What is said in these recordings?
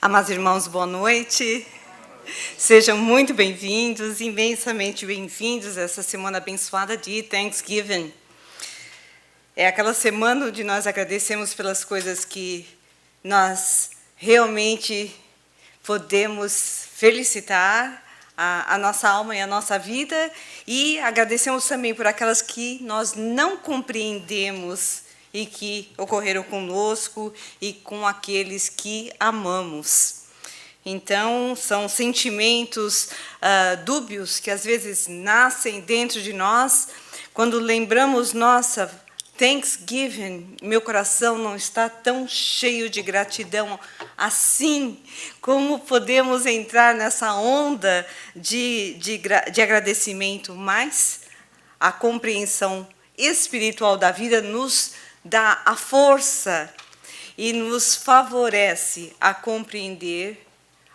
Amados irmãos, boa noite. Sejam muito bem-vindos, imensamente bem-vindos a essa semana abençoada de Thanksgiving. É aquela semana onde nós agradecemos pelas coisas que nós realmente podemos felicitar a nossa alma e a nossa vida, e agradecemos também por aquelas que nós não compreendemos e que ocorreram conosco e com aqueles que amamos. Então, são sentimentos dúbios que às vezes nascem dentro de nós. Quando lembramos, nossa, Thanksgiving, meu coração não está tão cheio de gratidão assim. Como podemos entrar nessa onda de agradecimento? Mas a compreensão espiritual da vida nos dá a força e nos favorece a compreender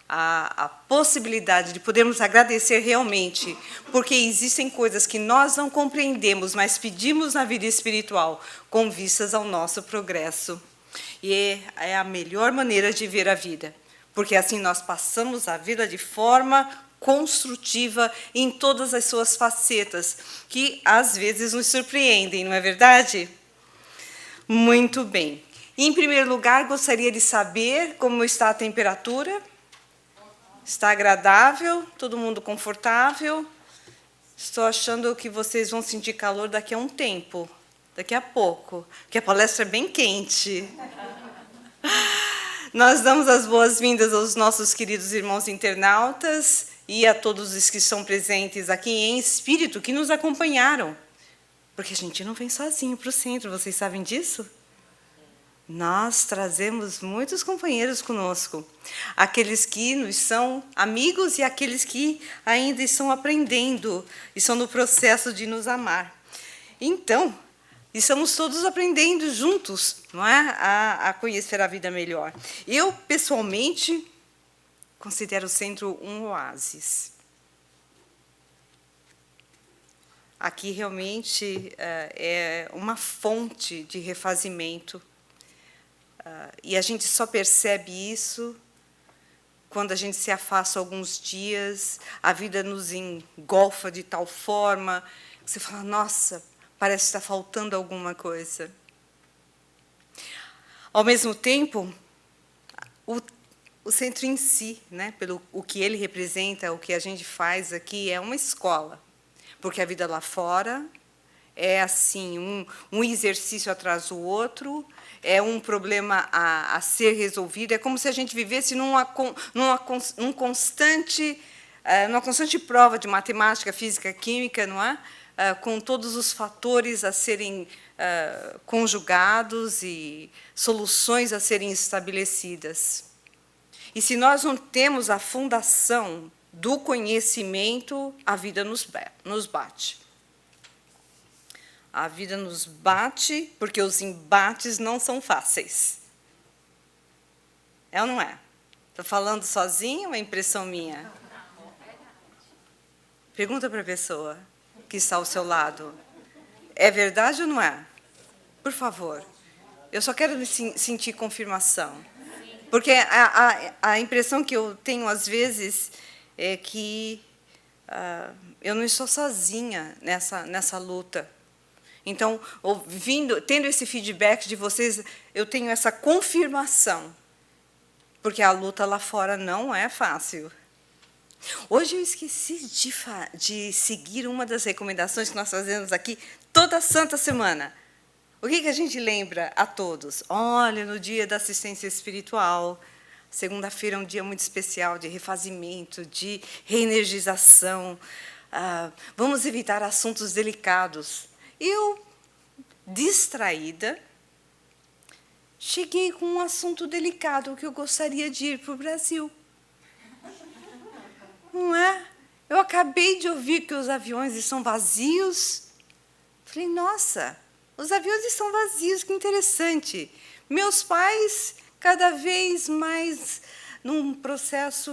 a possibilidade de podermos agradecer realmente, porque existem coisas que nós não compreendemos, mas pedimos na vida espiritual com vistas ao nosso progresso. E é a melhor maneira de ver a vida, porque assim nós passamos a vida de forma construtiva em todas as suas facetas, que às vezes nos surpreendem, não é verdade? Muito bem. Em primeiro lugar, gostaria de saber como está a temperatura. Está agradável? Todo mundo confortável? Estou achando que vocês vão sentir calor daqui a um tempo, daqui a pouco, porque a palestra é bem quente. Nós damos as boas-vindas aos nossos queridos irmãos internautas e a todos os que estão presentes aqui em espírito, que nos acompanharam. Porque a gente não vem sozinho para o centro, vocês sabem disso? Nós trazemos muitos companheiros conosco, aqueles que nos são amigos e aqueles que ainda estão aprendendo, estão no processo de nos amar. Então, estamos todos aprendendo juntos, não é? A conhecer a vida melhor. Eu, pessoalmente, considero o centro um oásis. Aqui realmente é uma fonte de refazimento. E a gente só percebe isso quando a gente se afasta alguns dias, a vida nos engolfa de tal forma que você fala, nossa, parece que está faltando alguma coisa. Ao mesmo tempo, o centro em si, né, pelo o que ele representa, o que a gente faz aqui, é uma escola. Porque a vida lá fora é assim, um exercício atrás do outro, é um problema a ser resolvido, é como se a gente vivesse numa constante prova de matemática, física, química, não é? Com todos os fatores a serem conjugados e soluções a serem estabelecidas. E se nós não temos a fundação do conhecimento, a vida nos bate. A vida nos bate porque os embates não são fáceis. É ou não é? Estou falando sozinha ou é impressão minha? Pergunta para a pessoa que está ao seu lado. É verdade ou não é? Por favor. Eu só quero sentir confirmação. Porque a impressão que eu tenho, às vezes, é que eu não estou sozinha nessa luta. Então, tendo esse feedback de vocês, eu tenho essa confirmação, porque a luta lá fora não é fácil. Hoje eu esqueci de seguir uma das recomendações que nós fazemos aqui toda santa semana. O que a gente lembra a todos? Olha, no dia da assistência espiritual, segunda-feira é um dia muito especial de refazimento, de reenergização. Vamos evitar assuntos delicados. Eu, distraída, cheguei com um assunto delicado que eu gostaria de ir para o Brasil. Não é? Eu acabei de ouvir que os aviões estão vazios. Falei, nossa, os aviões estão vazios, que interessante. Meus pais, cada vez mais num processo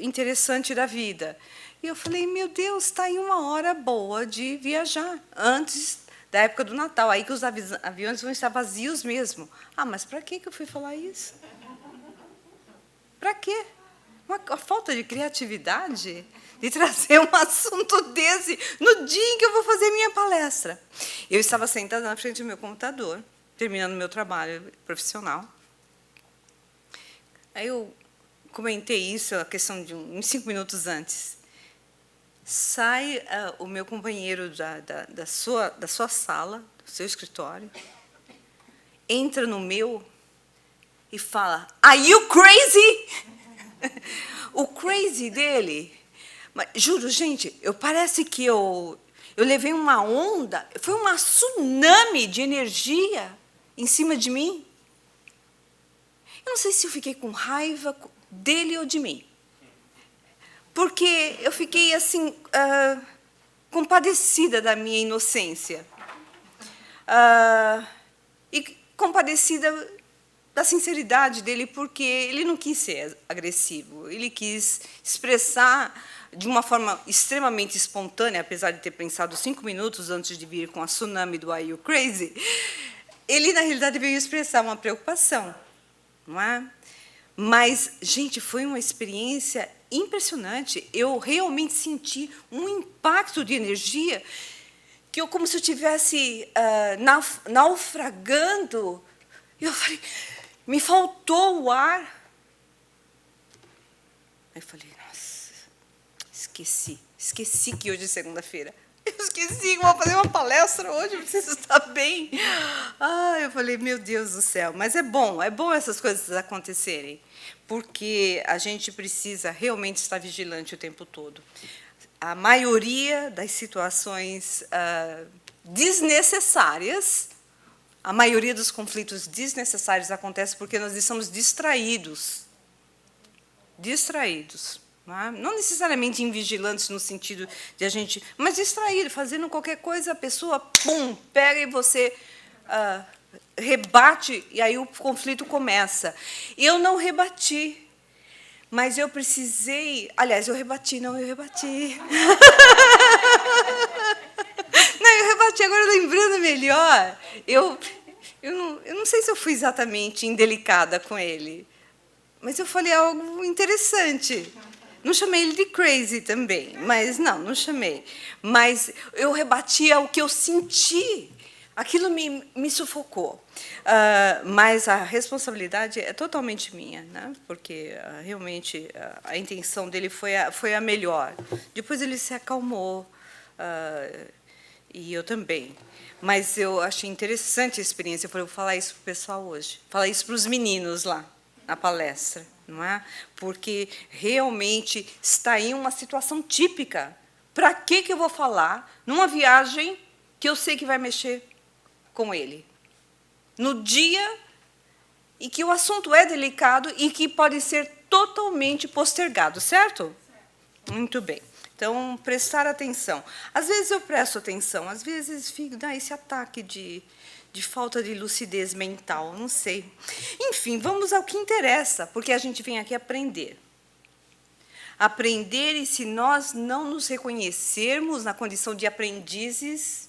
interessante da vida. E eu falei, meu Deus, está aí uma hora boa de viajar, antes da época do Natal, aí que os aviões vão estar vazios mesmo. Ah, mas para que eu fui falar isso? Para quê? Uma falta de criatividade de trazer um assunto desse no dia em que eu vou fazer minha palestra. Eu estava sentada na frente do meu computador, terminando meu trabalho profissional. Aí eu comentei isso, a questão de uns 5 minutos antes. Sai o meu companheiro da sua sala, do seu escritório, entra no meu e fala, "Are you crazy?" O crazy dele, mas, juro, gente, parece que eu levei uma onda, foi uma tsunami de energia em cima de mim. Eu não sei se eu fiquei com raiva dele ou de mim, porque eu fiquei assim compadecida da minha inocência e compadecida da sinceridade dele, porque ele não quis ser agressivo, ele quis expressar de uma forma extremamente espontânea, apesar de ter pensado 5 minutos antes de vir com a tsunami do "Are you crazy?", ele, na realidade, veio expressar uma preocupação, não é? Mas, gente, foi uma experiência impressionante. Eu realmente senti um impacto de energia que eu, como se eu estivesse naufragando. Eu falei, me faltou o ar. Aí eu falei, nossa, esqueci que hoje é segunda-feira. Eu esqueci que vou fazer uma palestra hoje, eu preciso estar bem. Eu falei, meu Deus do céu. Mas é bom essas coisas acontecerem, porque a gente precisa realmente estar vigilante o tempo todo. A maioria das situações desnecessárias, a maioria dos conflitos desnecessários acontece porque nós estamos distraídos. Não necessariamente invigilantes no sentido de a gente, mas distraído, fazendo qualquer coisa, a pessoa, pum, pega e você rebate, e aí o conflito começa. Eu não rebati, mas eu precisei... Aliás, eu rebati. Não, eu rebati, agora lembrando melhor. Eu não sei se eu fui exatamente indelicada com ele, mas eu falei algo interessante. Não chamei ele de crazy também, mas não chamei. Mas eu rebati ao que eu senti. Aquilo me sufocou. Mas a responsabilidade é totalmente minha, né? Porque realmente a intenção dele foi a melhor. Depois ele se acalmou, e eu também. Mas eu achei interessante a experiência. Eu falei, vou falar isso para o pessoal hoje. Falar isso para os meninos lá, na palestra. Não é? Porque realmente está em uma situação típica. Para que eu vou falar numa viagem que eu sei que vai mexer com ele? No dia em que o assunto é delicado e que pode ser totalmente postergado, certo? Muito bem. Então, prestar atenção. Às vezes eu presto atenção, às vezes dá esse ataque de falta de lucidez mental, não sei. Enfim, vamos ao que interessa, porque a gente vem aqui aprender. Aprender, e se nós não nos reconhecermos na condição de aprendizes,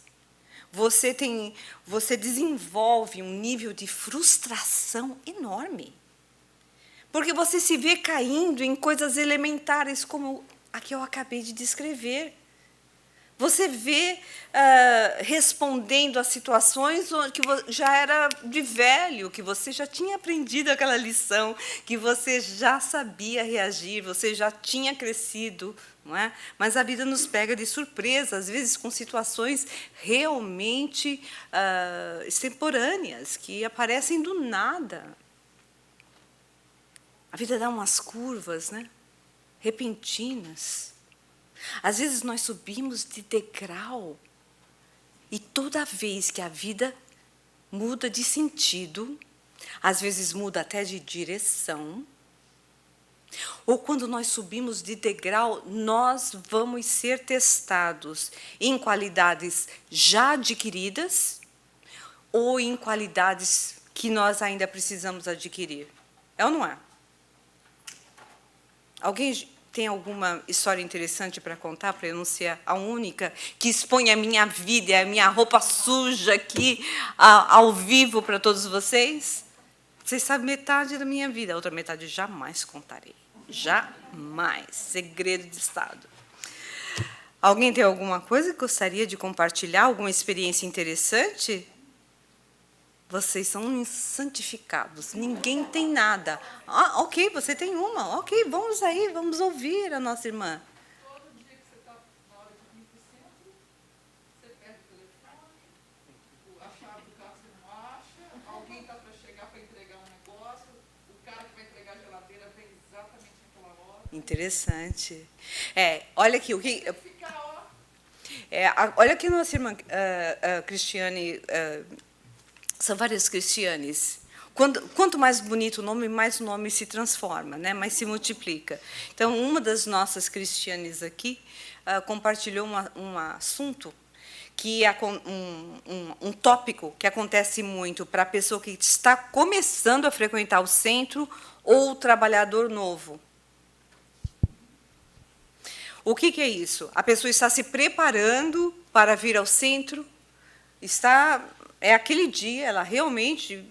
você desenvolve um nível de frustração enorme. Porque você se vê caindo em coisas elementares, como a que eu acabei de descrever. Você vê respondendo a situações que já era de velho, que você já tinha aprendido aquela lição, que você já sabia reagir, você já tinha crescido, não é? Mas a vida nos pega de surpresa, às vezes com situações realmente extemporâneas, que aparecem do nada. A vida dá umas curvas, né? Repentinas. Às vezes nós subimos de degrau e toda vez que a vida muda de sentido, às vezes muda até de direção, ou quando nós subimos de degrau, nós vamos ser testados em qualidades já adquiridas ou em qualidades que nós ainda precisamos adquirir. É ou não é? Alguém tem alguma história interessante para contar, para eu não ser a única que expõe a minha vida, a minha roupa suja aqui, ao vivo para todos vocês? Vocês sabem metade da minha vida, a outra metade jamais contarei. Jamais. Segredo de Estado. Alguém tem alguma coisa que gostaria de compartilhar? Alguma experiência interessante? Vocês são santificados. Ninguém tem nada. Ah, ok, você tem uma. Ok, vamos aí, vamos ouvir a nossa irmã. Todo dia que você está na hora de vir para o centro, você perde o telefone, a chave do carro você não acha, alguém está para chegar para entregar um negócio, o cara que vai entregar a geladeira vem exatamente naquela hora. Interessante. Olha aqui, o que... Fica, ó. Olha aqui a nossa irmã Cristiane... são várias Cristianes. Quanto mais bonito o nome, mais o nome se transforma, né? Mais se multiplica. Então, uma das nossas Cristianes aqui compartilhou um assunto que é um tópico que acontece muito para a pessoa que está começando a frequentar o centro ou o trabalhador novo. O que é isso? A pessoa está se preparando para vir ao centro, é aquele dia, ela realmente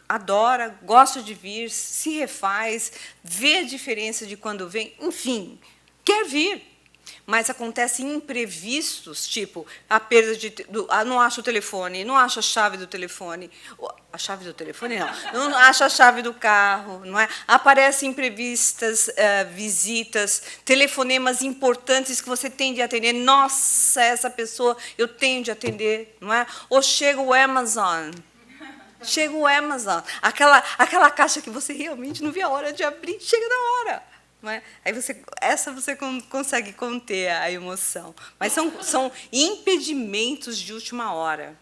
adora, gosta de vir, se refaz, vê a diferença de quando vem, enfim, quer vir. Mas acontecem imprevistos, tipo a perda não acha o telefone, não acha a chave do telefone. A chave do telefone, não acha a chave do carro, não é? Aparecem imprevistas visitas, telefonemas importantes que você tem de atender. Nossa, essa pessoa eu tenho de atender, não é? Ou chega o Amazon. Chega o Amazon, aquela caixa que você realmente não vê a hora de abrir, chega na hora. Não é? Aí você consegue conter a emoção. Mas são impedimentos de última hora.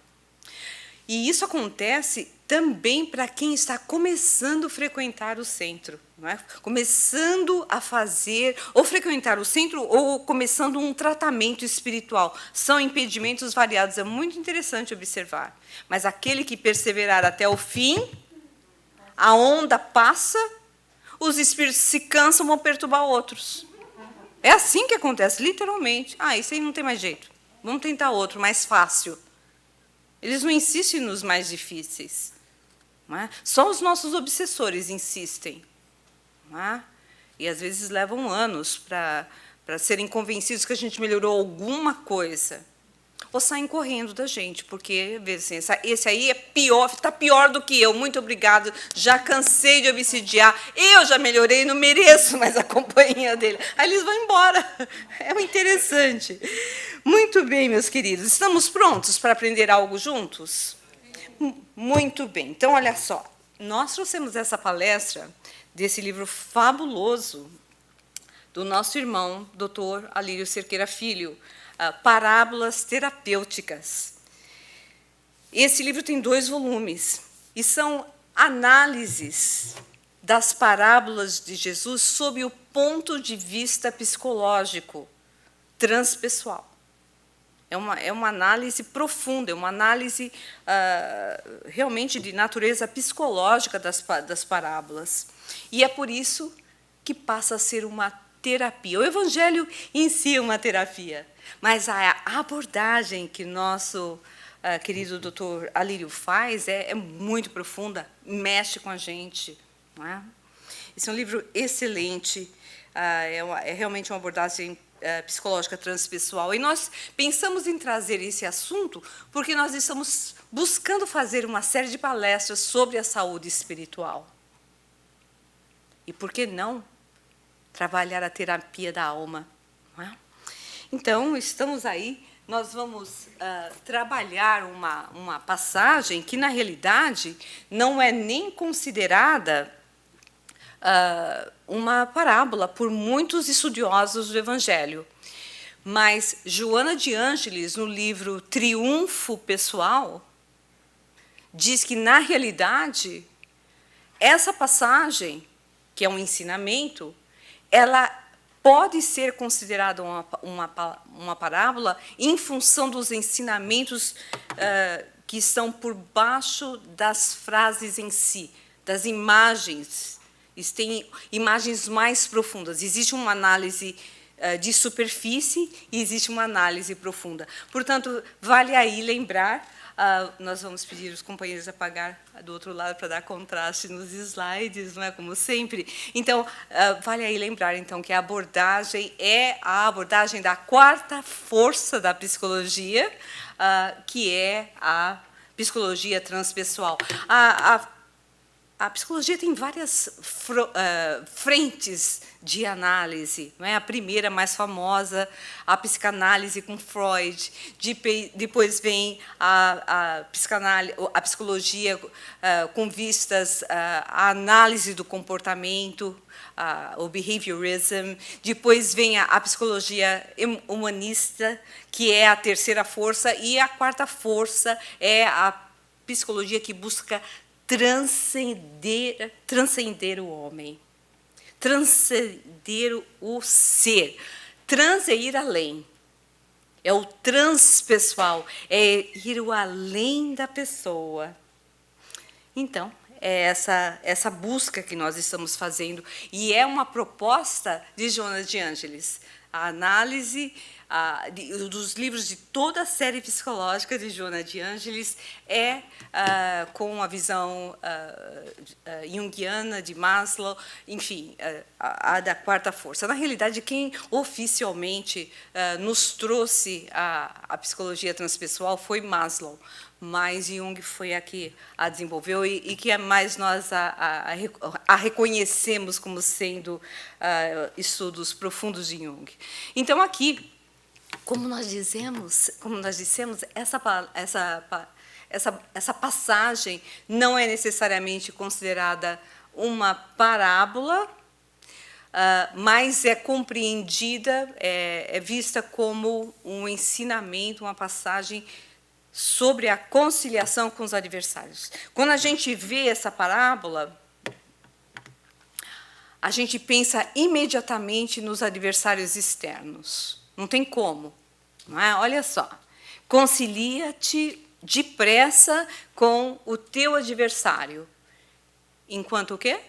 E isso acontece também para quem está começando a frequentar o centro. Não é? Começando a fazer, ou frequentar o centro, ou começando um tratamento espiritual. São impedimentos variados, é muito interessante observar. Mas aquele que perseverar até o fim, a onda passa, os espíritos se cansam, vão perturbar outros. É assim que acontece, literalmente. Isso aí não tem mais jeito. Vamos tentar outro, mais fácil. Eles não insistem nos mais difíceis. Não é? Só os nossos obsessores insistem. Não é? E, às vezes, levam anos para serem convencidos que a gente melhorou alguma coisa. Ou saem correndo da gente, porque assim, esse aí é pior, está pior do que eu, muito obrigado, já cansei de obsidiar, eu já melhorei, não mereço mais a companhia dele. Aí eles vão embora. É interessante. Muito bem, meus queridos, estamos prontos para aprender algo juntos? Muito bem. Então, olha só, nós trouxemos essa palestra desse livro fabuloso do nosso irmão, Dr. Alírio Cerqueira Filho, Parábolas Terapêuticas. Esse livro tem 2 volumes, e são análises das parábolas de Jesus sob o ponto de vista psicológico, transpessoal. É uma análise profunda, é uma análise realmente de natureza psicológica das parábolas. E é por isso que passa a ser uma terapia. O Evangelho em si é uma terapia, mas a abordagem que nosso querido doutor Alírio faz é muito profunda, mexe com a gente. Não é? Esse é um livro excelente, é realmente uma abordagem psicológica transpessoal. E nós pensamos em trazer esse assunto porque nós estamos buscando fazer uma série de palestras sobre a saúde espiritual. E por que não trabalhar a terapia da alma? Não é? Então, estamos aí, nós vamos trabalhar uma passagem que, na realidade, não é nem considerada uma parábola por muitos estudiosos do Evangelho. Mas Joana de Ângeles, no livro Triunfo Pessoal, diz que, na realidade, essa passagem, que é um ensinamento, ela pode ser considerada uma parábola em função dos ensinamentos que estão por baixo das frases em si, das imagens. Tem imagens mais profundas. Existe uma análise de superfície e existe uma análise profunda. Portanto, vale aí lembrar, nós vamos pedir aos companheiros a apagar do outro lado para dar contraste nos slides, não é, como sempre. Então, vale aí lembrar então que a abordagem é a abordagem da quarta força da psicologia, que é a psicologia transpessoal. A psicologia tem várias frentes de análise. Não é? A primeira, mais famosa, a psicanálise com Freud. Depois vem a psicologia com vistas à análise do comportamento, o behaviorism. Depois vem a psicologia humanista, que é a terceira força. E a quarta força é a psicologia que busca transcender o homem, transcender o ser. Trans é ir além, é o transpessoal, é ir o além da pessoa. Então, é essa busca que nós estamos fazendo, e é uma proposta de Jonas de Angelis. A análise dos livros de toda a série psicológica de Jonas de Angelis é com a visão junguiana de Maslow, enfim, a da quarta força. Na realidade, quem oficialmente nos trouxe a psicologia transpessoal foi Maslow, mas Jung foi a que a desenvolveu e que mais nós a reconhecemos como sendo estudos profundos de Jung. Então, aqui, como nós dissemos, essa passagem não é necessariamente considerada uma parábola, mas é compreendida, é vista como um ensinamento, uma passagem sobre a conciliação com os adversários. Quando a gente vê essa parábola, a gente pensa imediatamente nos adversários externos. Não tem como. Não é? Olha só. Concilia-te depressa com o teu adversário. Enquanto o quê?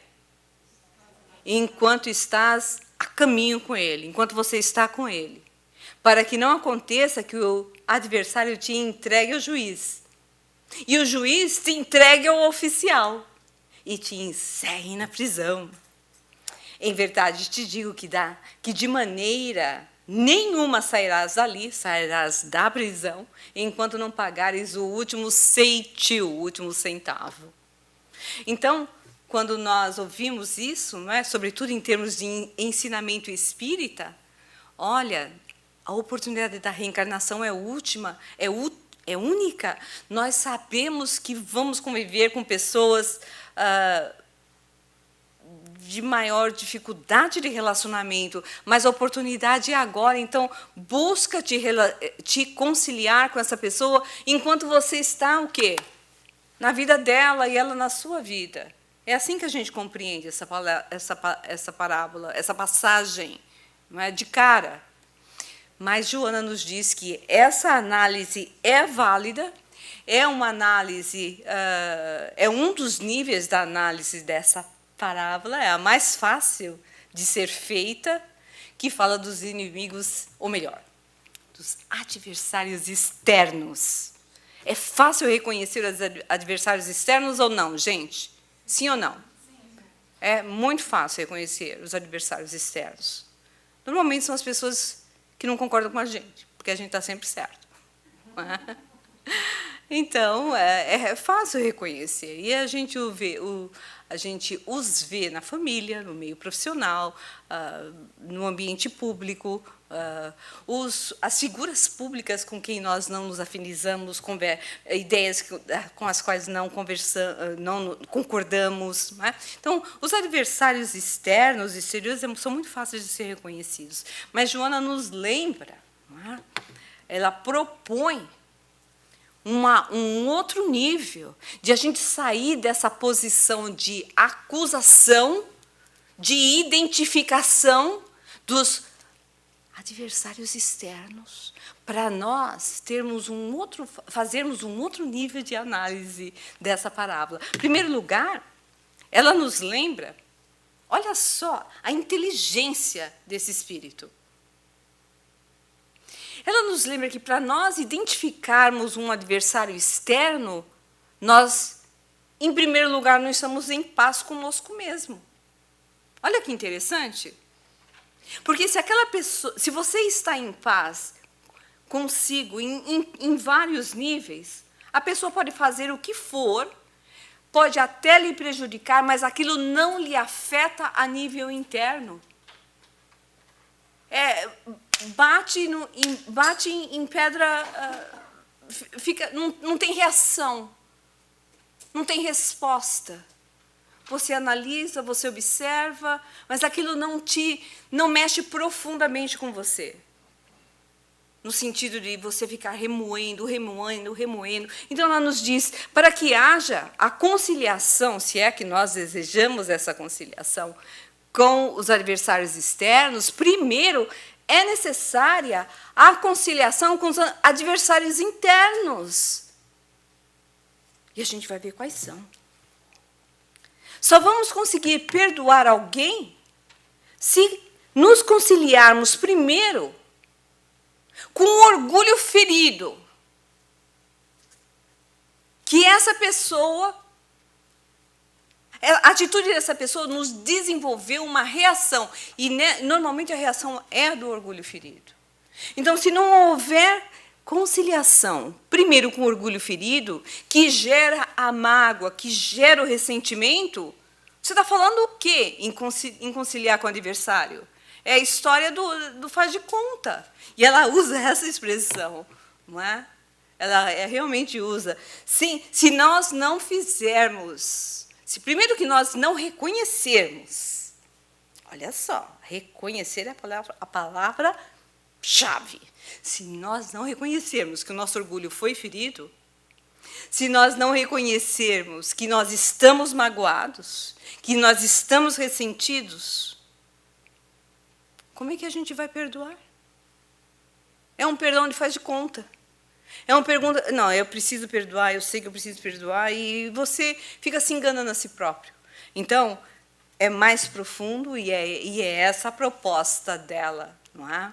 Enquanto estás a caminho com ele, enquanto você está com ele. Para que não aconteça que o adversário te entregue ao juiz. E o juiz te entregue ao oficial. E te encerre na prisão. Em verdade, te digo que de maneira nenhuma sairás dali, sairás da prisão, enquanto não pagares o último ceitil, o último centavo. Então, quando nós ouvimos isso, não é? Sobretudo em termos de ensinamento espírita, olha, a oportunidade da reencarnação é última, é única. Nós sabemos que vamos conviver com pessoas de maior dificuldade de relacionamento, mas a oportunidade é agora. Então, busca te conciliar com essa pessoa enquanto você está o quê? Na vida dela e ela na sua vida. É assim que a gente compreende essa parábola, essa passagem, não é? De cara. Mas Joana nos diz que essa análise é válida, é uma análise, é um dos níveis da análise dessa parábola, é a mais fácil de ser feita, que fala dos inimigos, ou melhor, dos adversários externos. É fácil reconhecer os adversários externos ou não, gente? Sim ou não? É muito fácil reconhecer os adversários externos. Normalmente são as pessoas que não concordam com a gente, porque a gente está sempre certo. Então, é fácil reconhecer. E a gente os vê na família, no meio profissional, no ambiente público, as figuras públicas com quem nós não nos afinizamos, ideias com as quais não concordamos. Não é? Então, os adversários externos e exteriores são muito fáceis de ser reconhecidos. Mas Joana nos lembra, não é? Ela propõe um outro nível de a gente sair dessa posição de acusação, de identificação dos adversários externos, para nós fazermos um outro nível de análise dessa parábola. Em primeiro lugar, ela nos lembra, olha só, a inteligência desse espírito. ela nos lembra que para nós identificarmos um adversário externo, nós, em primeiro lugar, não estamos em paz conosco mesmo. Olha que interessante. Porque se aquela pessoa, se você está em paz consigo em vários níveis, a pessoa pode fazer o que for, pode até lhe prejudicar, mas aquilo não lhe afeta a nível interno. Bate em pedra, não tem reação, não tem resposta. Você analisa, você observa, mas aquilo não mexe profundamente com você. No sentido de você ficar remoendo. Então, ela nos diz, para que haja a conciliação, se é que nós desejamos essa conciliação com os adversários externos, primeiro é necessária a conciliação com os adversários internos. E a gente vai ver quais são. Só vamos conseguir perdoar alguém se nos conciliarmos primeiro com o orgulho ferido. Que essa pessoa, a atitude dessa pessoa nos desenvolveu uma reação. E normalmente a reação é do orgulho ferido. Então, se não houver conciliação, primeiro com o orgulho ferido, que gera a mágoa, que gera o ressentimento, você está falando o quê em conciliar com o adversário? É a história do faz de conta. E ela usa essa expressão, não é? Ela realmente usa. Sim, se nós não fizermos, se primeiro que nós não reconhecermos, olha só, reconhecer é a palavra-chave. Se nós não reconhecermos que o nosso orgulho foi ferido, se nós não reconhecermos que nós estamos magoados, que nós estamos ressentidos, como é que a gente vai perdoar? É um perdão de faz de conta. É uma pergunta, não, eu preciso perdoar, eu sei que eu preciso perdoar, e você fica se enganando a si próprio. Então, é mais profundo e é essa a proposta dela, não é?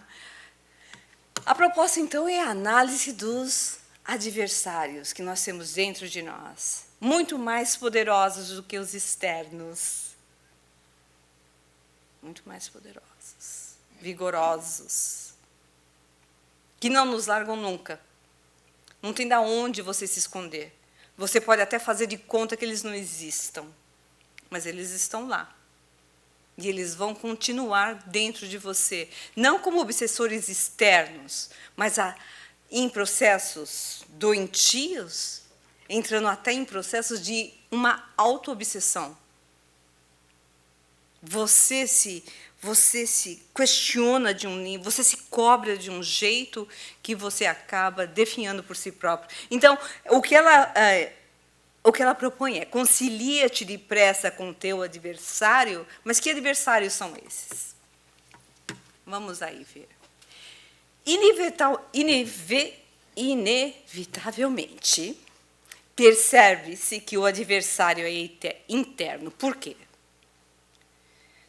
A proposta, então, é a análise dos adversários que nós temos dentro de nós, muito mais poderosos do que os externos. Muito mais poderosos, vigorosos, que não nos largam nunca. Não tem de onde você se esconder. Você pode até fazer de conta que eles não existam, mas eles estão lá. E eles vão continuar dentro de você, não como obsessores externos, mas em processos doentios, entrando até em processos de uma auto-obsessão. Você se questiona de um nível, você se cobra de um jeito que você acaba definhando por si próprio. Então, o que ela propõe é: concilia-te depressa com o teu adversário. Mas que adversários são esses? Vamos aí ver. Inevitavelmente, percebe-se que o adversário é interno. Por quê?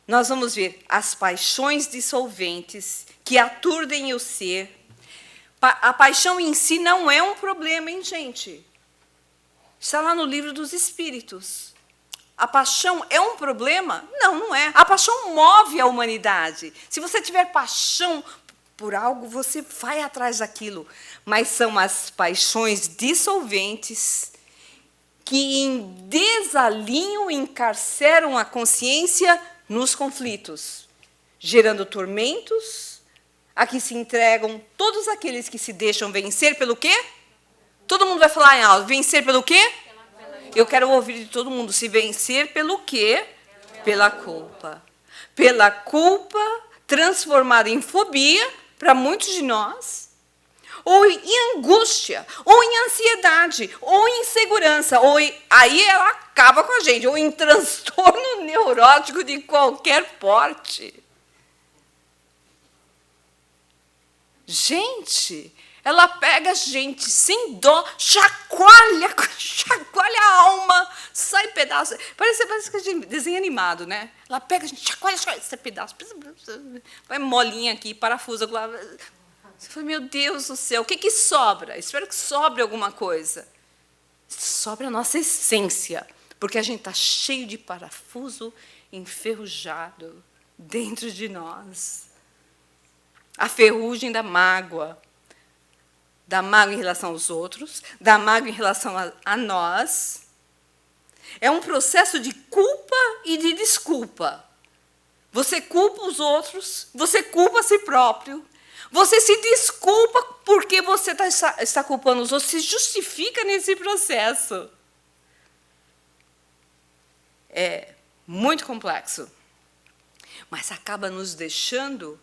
Nós vamos ver as paixões dissolventes que aturdem o ser. A paixão em si não é um problema, hein, gente? Está lá no Livro dos Espíritos. A paixão é um problema? Não, não é. A paixão move a humanidade. Se você tiver paixão por algo, você vai atrás daquilo. Mas são as paixões dissolventes que, em desalinho, encarceram a consciência nos conflitos, gerando tormentos, a que se entregam todos aqueles que se deixam vencer pelo quê? Todo mundo vai falar em alto. Vencer pelo quê? Eu quero ouvir de todo mundo. Se vencer pelo quê? Pela culpa. Pela culpa transformada em fobia para muitos de nós, ou em angústia, ou em ansiedade, ou em insegurança, aí ela acaba com a gente, ou em transtorno neurótico de qualquer porte. Gente, ela pega a gente sem dó, chacoalha a alma, sai pedaço. Parece que desenho animado, né? Ela pega a gente, chacoalha, sai pedaço. Vai molinha aqui, parafusa. Você fala, meu Deus do céu, o que sobra? Espero que sobre alguma coisa. Sobra a nossa essência, porque a gente está cheio de parafuso enferrujado dentro de nós. A ferrugem da mágoa em relação aos outros, da mágoa em relação a nós. É um processo de culpa e de desculpa. Você culpa os outros, você culpa a si próprio, você se desculpa porque você está culpando os outros, se justifica nesse processo. É muito complexo, mas acaba nos deixando,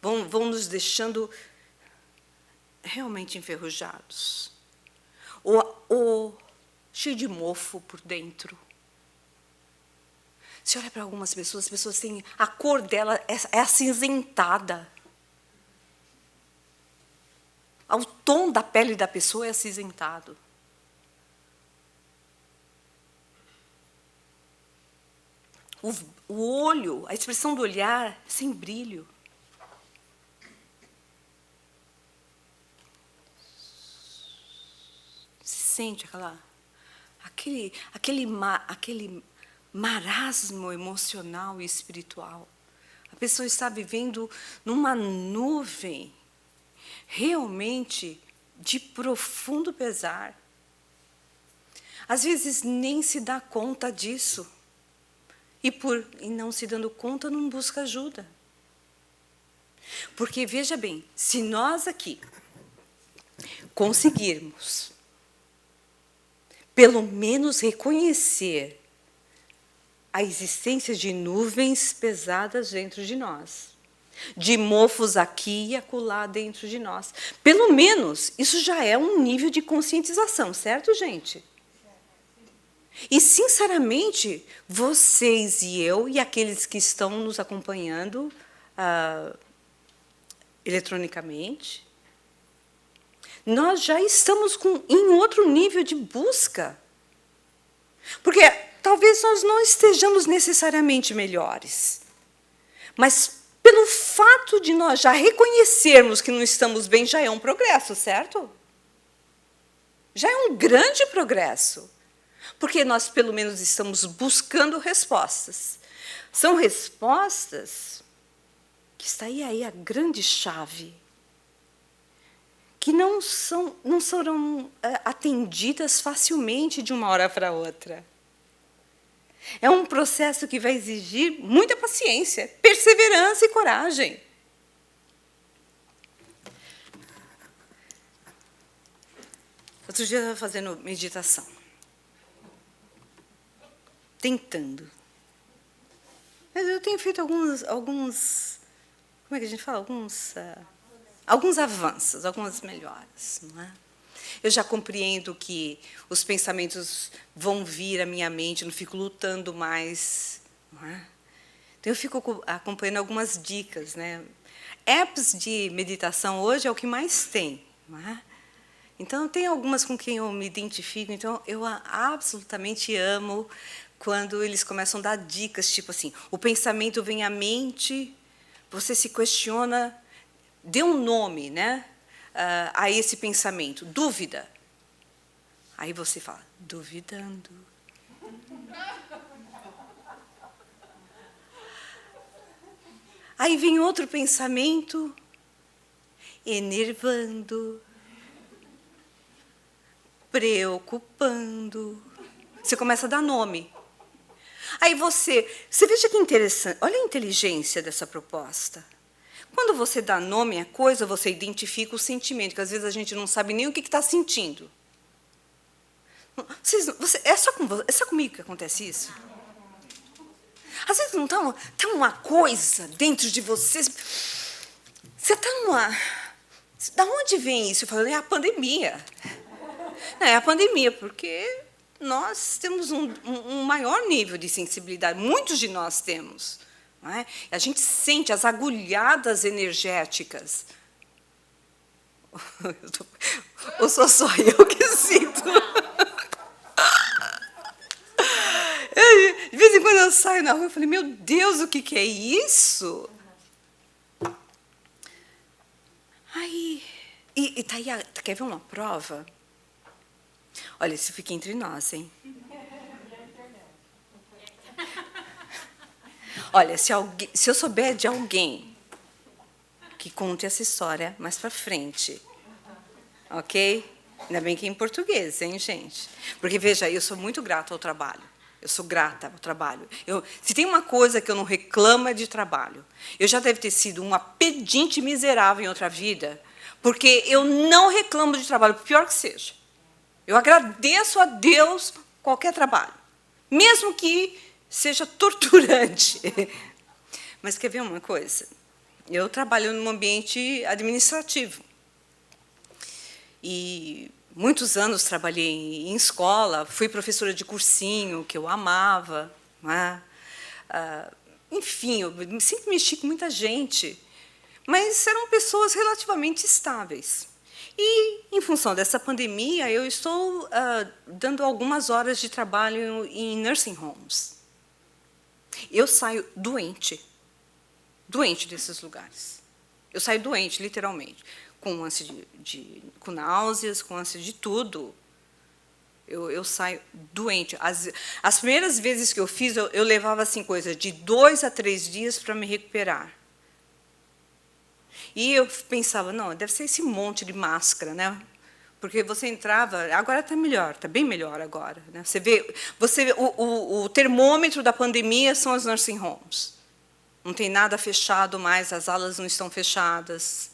vão nos deixando realmente enferrujados, ou cheio de mofo por dentro. Você olha para algumas pessoas, as pessoas têm, a cor dela é acinzentada. O tom da pele da pessoa é acinzentado. O olho, a expressão do olhar, sem brilho. Se sente aquele marasmo emocional e espiritual. A pessoa está vivendo numa nuvem realmente de profundo pesar. Às vezes nem se dá conta disso. E não se dando conta, não busca ajuda. Porque, veja bem, se nós aqui conseguirmos, pelo menos, reconhecer a existência de nuvens pesadas dentro de nós, de mofos aqui e acolá dentro de nós, pelo menos, isso já é um nível de conscientização, certo, gente? E, sinceramente, vocês e eu, e aqueles que estão nos acompanhando eletronicamente, nós já estamos em outro nível de busca. Porque talvez nós não estejamos necessariamente melhores, mas pelo fato de nós já reconhecermos que não estamos bem, já é um progresso, certo? Já é um grande progresso. Porque nós, pelo menos, estamos buscando respostas. São respostas que está aí a grande chave, que não serão atendidas facilmente de uma hora para outra. É um processo que vai exigir muita paciência, perseverança e coragem. Outro dia eu estava fazendo meditação. Tentando. Mas eu tenho feito alguns como é que a gente fala? Alguns avanços, algumas melhoras. Não é? Eu já compreendo que os pensamentos vão vir à minha mente, não fico lutando mais. Não é? Então, eu fico acompanhando algumas dicas. Né? Apps de meditação hoje é o que mais tem. Não é? Então, tem algumas com quem eu me identifico. Então, eu absolutamente amo quando eles começam a dar dicas, tipo assim, o pensamento vem à mente, você se questiona, dê um nome, né, a esse pensamento, dúvida. Aí você fala, duvidando. Aí vem outro pensamento, enervando, preocupando. Você começa a dar nome. Aí você veja que interessante, olha a inteligência dessa proposta. Quando você dá nome à coisa, você identifica o sentimento, que às vezes a gente não sabe nem o que está sentindo. É só comigo que acontece isso? Às vezes não tá uma coisa dentro de você. Você está numa... Da onde vem isso? Eu falo, é a pandemia. Não, é a pandemia, porque nós temos um maior nível de sensibilidade, muitos de nós temos. Não é? A gente sente as agulhadas energéticas. Ou sou só eu que sinto? De vez em quando eu saio na rua e falei, meu Deus, o que é isso? Aí, tá aí, quer ver uma prova? Olha, isso fica entre nós, hein? Olha, se eu souber de alguém que conte essa história mais para frente, ok? Ainda bem que é em português, hein, gente? Porque, veja, eu sou muito grata ao trabalho. Eu sou grata ao trabalho. Se tem uma coisa que eu não reclamo é de trabalho. Eu já deve ter sido uma pedinte miserável em outra vida, porque eu não reclamo de trabalho, pior que seja. Eu agradeço a Deus qualquer trabalho, mesmo que seja torturante. Mas quer ver uma coisa? Eu trabalho num ambiente administrativo. E muitos anos trabalhei em escola, fui professora de cursinho, que eu amava. Não é? Enfim, eu sempre mexi com muita gente, mas eram pessoas relativamente estáveis. E, em função dessa pandemia, eu estou dando algumas horas de trabalho em nursing homes. Eu saio doente desses lugares. Eu saio doente, literalmente, com ânsia com náuseas, com ânsia de tudo. Eu saio doente. As primeiras vezes que eu fiz, eu levava assim, coisa de 2 a 3 dias para me recuperar. E eu pensava, não, deve ser esse monte de máscara, né? Porque você entrava, agora está melhor, está bem melhor agora. Né? Você vê o termômetro da pandemia são as nursing homes. Não tem nada fechado mais, as alas não estão fechadas.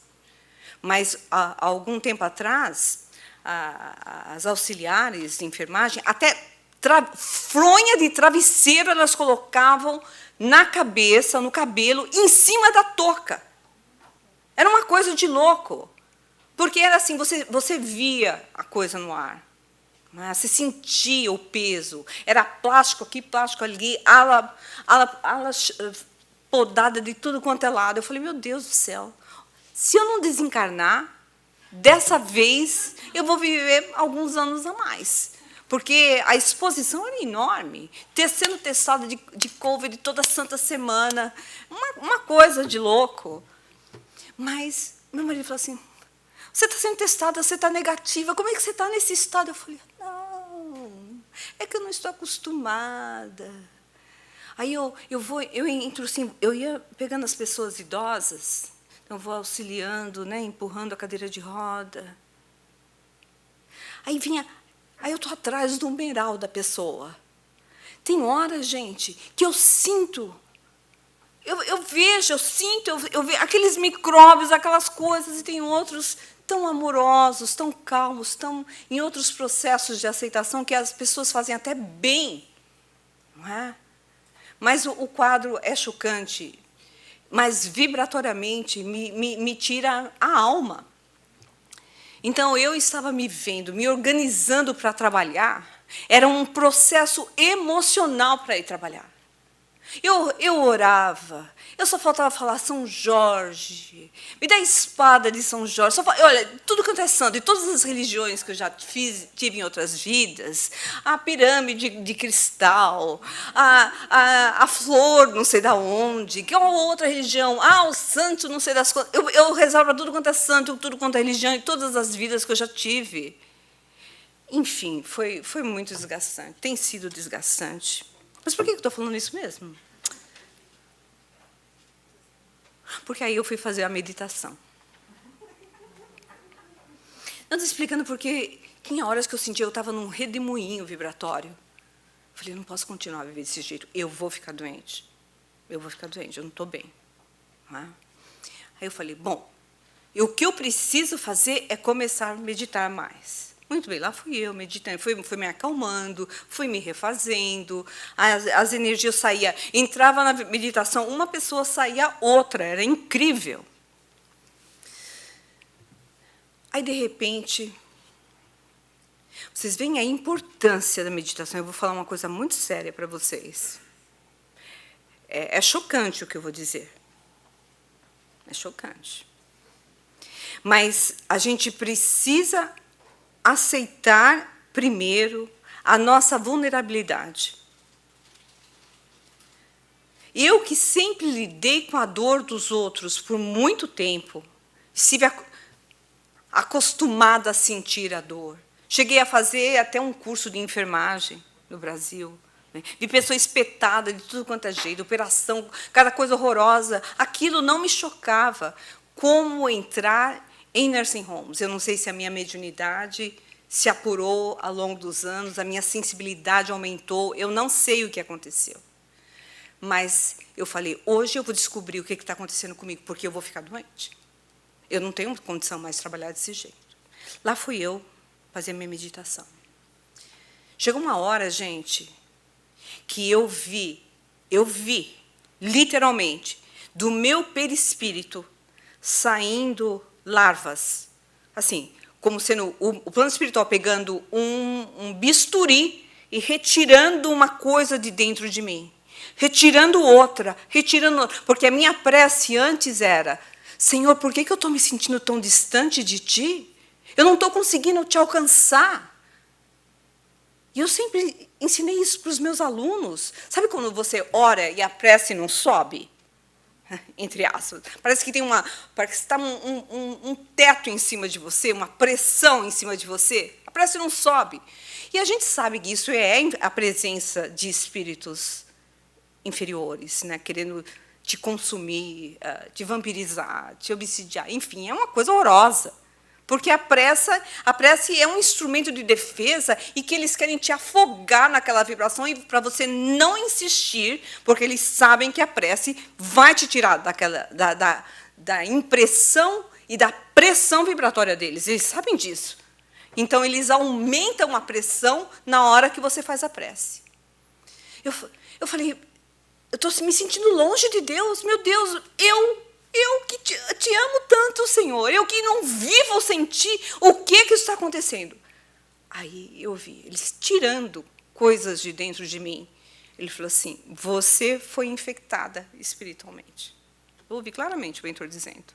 Mas, há algum tempo atrás, as auxiliares de enfermagem, até fronha de travesseiro elas colocavam na cabeça, no cabelo, em cima da touca. Era uma coisa de louco. Porque era assim, você via a coisa no ar. Né? Você sentia o peso. Era plástico aqui, plástico ali, ala podada de tudo quanto é lado. Eu falei, meu Deus do céu, se eu não desencarnar, dessa vez eu vou viver alguns anos a mais. Porque a exposição era enorme. Sendo testada de Covid toda santa semana. Uma coisa de louco. Mas meu marido falou assim, você está sendo testada, você está negativa, como é que você está nesse estado? Eu falei, não, é que eu não estou acostumada. Aí eu entro assim, eu ia pegando as pessoas idosas, então vou auxiliando, né, empurrando a cadeira de roda. Aí eu estou atrás do umbral da pessoa. Tem horas, gente, que eu sinto, eu vejo, eu sinto, eu vejo aqueles micróbios, aquelas coisas, e tem outros tão amorosos, tão calmos, tão em outros processos de aceitação que as pessoas fazem até bem, não é? Mas o quadro é chocante, mas vibratoriamente me tira a alma. Então, eu estava me vendo, me organizando para trabalhar, era um processo emocional para ir trabalhar. Eu orava, eu só faltava falar São Jorge, me dá a espada de São Jorge. Olha, tudo quanto é santo, de todas as religiões que eu já tive em outras vidas, a pirâmide de cristal, a flor não sei da onde, que é uma outra religião, o santo não sei das coisas. Eu rezava tudo quanto é santo, tudo quanto é religião, em todas as vidas que eu já tive. Enfim, foi muito desgastante, tem sido desgastante. Mas por que eu estou falando isso mesmo? Porque aí eu fui fazer a meditação. Eu estou explicando porque tinha horas que eu sentia que eu estava num redemoinho vibratório. Falei, eu não posso continuar a viver desse jeito, eu vou ficar doente. Eu vou ficar doente, eu não estou bem. Não é? Aí eu falei, bom, o que eu preciso fazer é começar a meditar mais. Muito bem, lá fui eu meditando, fui me acalmando, fui me refazendo, as energias saíam, entrava na meditação, uma pessoa saía outra, era incrível. Aí, de repente, vocês veem a importância da meditação. Eu vou falar uma coisa muito séria para vocês. É chocante o que eu vou dizer. É chocante. Mas a gente precisa aceitar, primeiro, a nossa vulnerabilidade. Eu, que sempre lidei com a dor dos outros por muito tempo, acostumada a sentir a dor. Cheguei a fazer até um curso de enfermagem no Brasil. Vi pessoa espetada de tudo quanto é jeito, operação, cada coisa horrorosa. Aquilo não me chocava. Como entrar em nursing homes? Eu não sei se a minha mediunidade se apurou ao longo dos anos, a minha sensibilidade aumentou, eu não sei o que aconteceu. Mas eu falei, hoje eu vou descobrir o que está acontecendo comigo, porque eu vou ficar doente. Eu não tenho condição mais de trabalhar desse jeito. Lá fui eu fazer minha meditação. Chegou uma hora, gente, que eu vi, literalmente, do meu perispírito saindo larvas, assim, como sendo o plano espiritual pegando um bisturi e retirando uma coisa de dentro de mim, retirando outra, porque a minha prece antes era, Senhor, por que eu estou me sentindo tão distante de Ti? Eu não estou conseguindo Te alcançar. E eu sempre ensinei isso para os meus alunos. Sabe quando você ora e a prece não sobe? Entre aspas. Parece que está um teto em cima de você, uma pressão em cima de você. A prece não sobe. E a gente sabe que isso é a presença de espíritos inferiores, né, querendo te consumir, te vampirizar, te obsidiar. Enfim, é uma coisa horrorosa. Porque a prece é um instrumento de defesa e que eles querem te afogar naquela vibração e para você não insistir, porque eles sabem que a prece vai te tirar da impressão e da pressão vibratória deles. Eles sabem disso. Então, eles aumentam a pressão na hora que você faz a prece. Eu falei, eu estou me sentindo longe de Deus. Meu Deus, eu que te amo tanto, Senhor, eu que não vivo sem Ti, o que está acontecendo? Aí eu vi, eles tirando coisas de dentro de mim. Ele falou assim, você foi infectada espiritualmente. Eu ouvi claramente o mentor dizendo.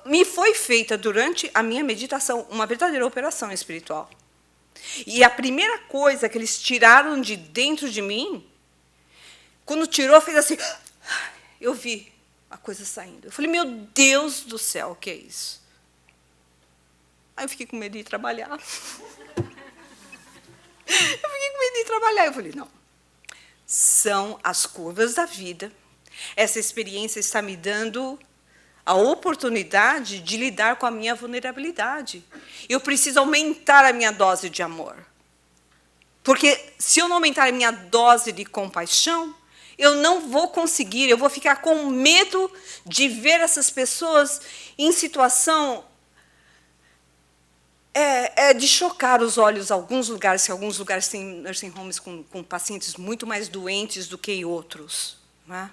Me foi feita, durante a minha meditação, uma verdadeira operação espiritual. E a primeira coisa que eles tiraram de dentro de mim, quando tirou, fez assim, eu vi a coisa saindo. Eu falei, meu Deus do céu, o que é isso? Aí eu fiquei com medo de ir trabalhar. Eu falei, não. São as curvas da vida. Essa experiência está me dando a oportunidade de lidar com a minha vulnerabilidade. Eu preciso aumentar a minha dose de amor. Porque se eu não aumentar a minha dose de compaixão, eu não vou conseguir, eu vou ficar com medo de ver essas pessoas em situação de chocar os olhos. Alguns lugares têm nursing homes com pacientes muito mais doentes do que outros. Né?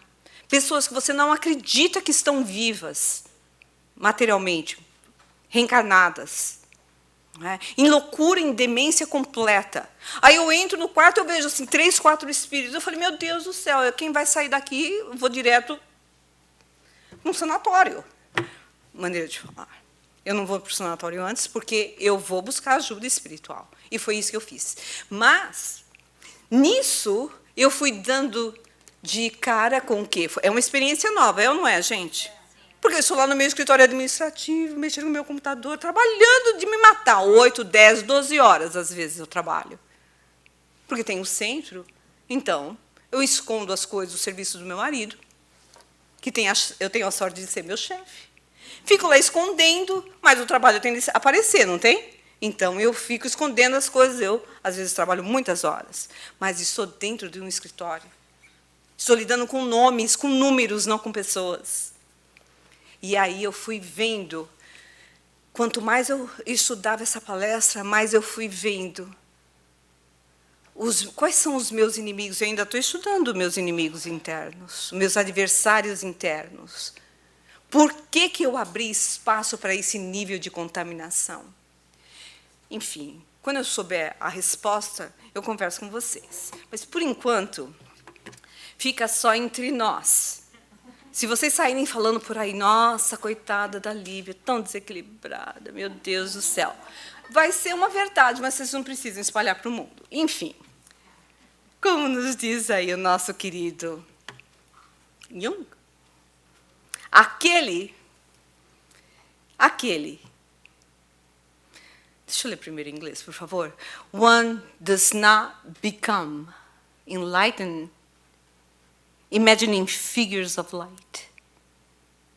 Pessoas que você não acredita que estão vivas, materialmente, reencarnadas. Né? Em loucura, em demência completa. Aí eu entro no quarto e eu vejo assim, 3, 4 espíritos. Eu falei, meu Deus do céu, quem vai sair daqui, eu vou direto num sanatório. Maneira de falar. Eu não vou para o sanatório antes, porque eu vou buscar ajuda espiritual. E foi isso que eu fiz. Mas, nisso, eu fui dando de cara com o quê? É uma experiência nova, é ou não é, gente? Porque eu estou lá no meu escritório administrativo, mexendo no meu computador, trabalhando de me matar. 8, 10, 12 horas, às vezes, eu trabalho. Porque tem um centro. Então, eu escondo as coisas do serviço do meu marido, que eu tenho a sorte de ser meu chefe. Fico lá escondendo, mas o trabalho tem de aparecer, não tem? Então, eu fico escondendo as coisas. Eu, às vezes, trabalho muitas horas, mas estou dentro de um escritório. Estou lidando com nomes, com números, não com pessoas. E aí eu fui vendo, quanto mais eu estudava essa palestra, mais eu fui vendo quais são os meus inimigos. Eu ainda estou estudando meus inimigos internos, meus adversários internos. Por que eu abri espaço para esse nível de contaminação? Enfim, quando eu souber a resposta, eu converso com vocês. Mas, por enquanto, fica só entre nós. Se vocês saírem falando por aí, nossa, coitada da Lívia, tão desequilibrada, meu Deus do céu. Vai ser uma verdade, mas vocês não precisam espalhar para o mundo. Enfim, como nos diz aí o nosso querido Jung, aquele aquele. Deixa eu ler primeiro em inglês, por favor. One does not become enlightened, imagining figures of light.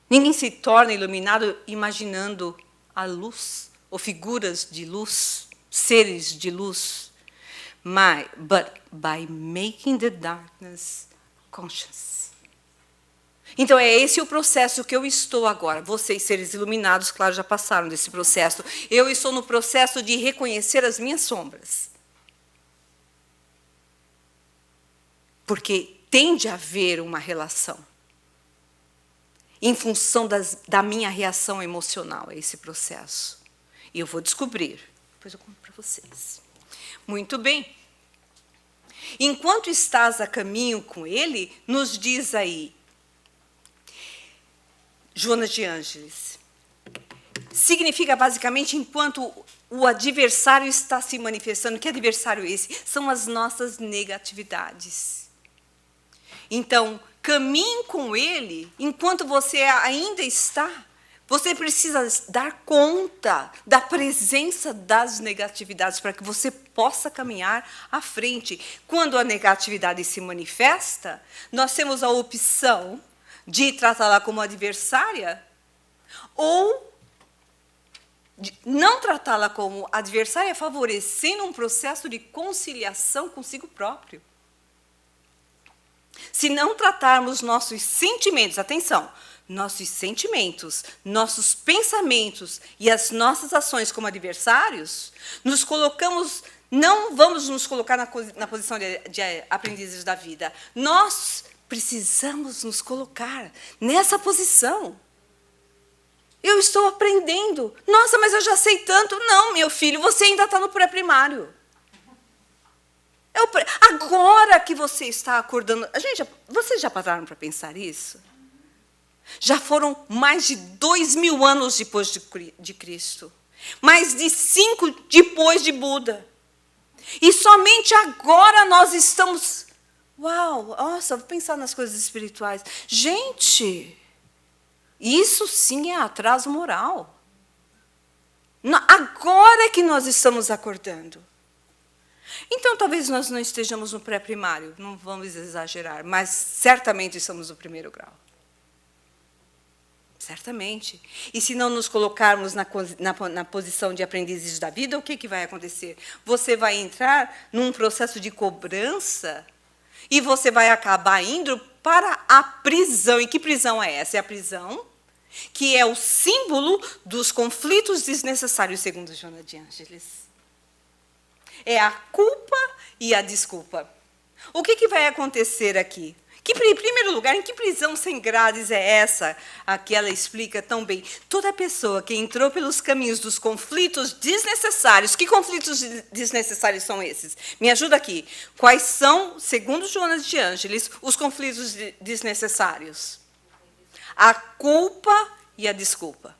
Ninguém se torna iluminado imaginando a luz, ou figuras de luz, seres de luz, but by making the darkness conscious. Então, é esse o processo que eu estou agora. Vocês, seres iluminados, claro, já passaram desse processo. Eu estou no processo de reconhecer as minhas sombras. Porque tende a haver uma relação em função da minha reação emocional a esse processo. E eu vou descobrir. Depois eu conto para vocês. Muito bem. Enquanto estás a caminho com ele, nos diz aí, Joana de Ângeles, significa basicamente enquanto o adversário está se manifestando. Que adversário é esse? São as nossas negatividades. Então, caminhe com ele enquanto você ainda está. Você precisa dar conta da presença das negatividades para que você possa caminhar à frente. Quando a negatividade se manifesta, nós temos a opção de tratá-la como adversária ou de não tratá-la como adversária, favorecendo um processo de conciliação consigo próprio. Se não tratarmos nossos sentimentos, atenção, nossos sentimentos, nossos pensamentos e as nossas ações como adversários, não vamos nos colocar na posição de aprendizes da vida. Nós precisamos nos colocar nessa posição. Eu estou aprendendo. Nossa, mas eu já sei tanto. Não, meu filho, você ainda está no pré-primário. Agora que você está acordando... Gente, vocês já pararam para pensar isso? Já foram mais de 2000 anos depois de Cristo. Mais de 5 depois de Buda. E somente agora nós estamos... Uau, nossa, vou pensar nas coisas espirituais. Gente, isso sim é atraso moral. Agora é que nós estamos acordando. Então, talvez nós não estejamos no pré-primário, não vamos exagerar, mas certamente estamos no primeiro grau. Certamente. E se não nos colocarmos na posição de aprendizes da vida, o que vai acontecer? Você vai entrar num processo de cobrança e você vai acabar indo para a prisão. E que prisão é essa? É a prisão que é o símbolo dos conflitos desnecessários, segundo Joana de Ângeles. É a culpa e a desculpa. O que vai acontecer aqui? Em primeiro lugar, em que prisão sem grades é essa? Aqui ela explica tão bem. Toda pessoa que entrou pelos caminhos dos conflitos desnecessários. Que conflitos desnecessários são esses? Me ajuda aqui. Quais são, segundo Joana de Ângeles, os conflitos desnecessários? A culpa e a desculpa.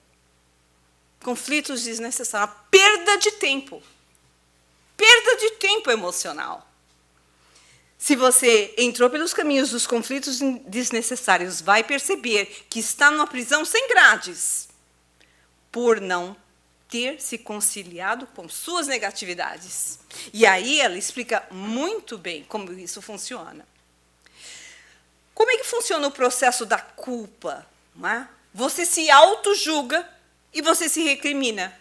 Conflitos desnecessários. A perda de tempo. Perda de tempo emocional. Se você entrou pelos caminhos dos conflitos desnecessários, vai perceber que está numa prisão sem grades, por não ter se conciliado com suas negatividades. E aí ela explica muito bem como isso funciona. Como é que funciona o processo da culpa? Não é? Você se auto-julga e você se recrimina.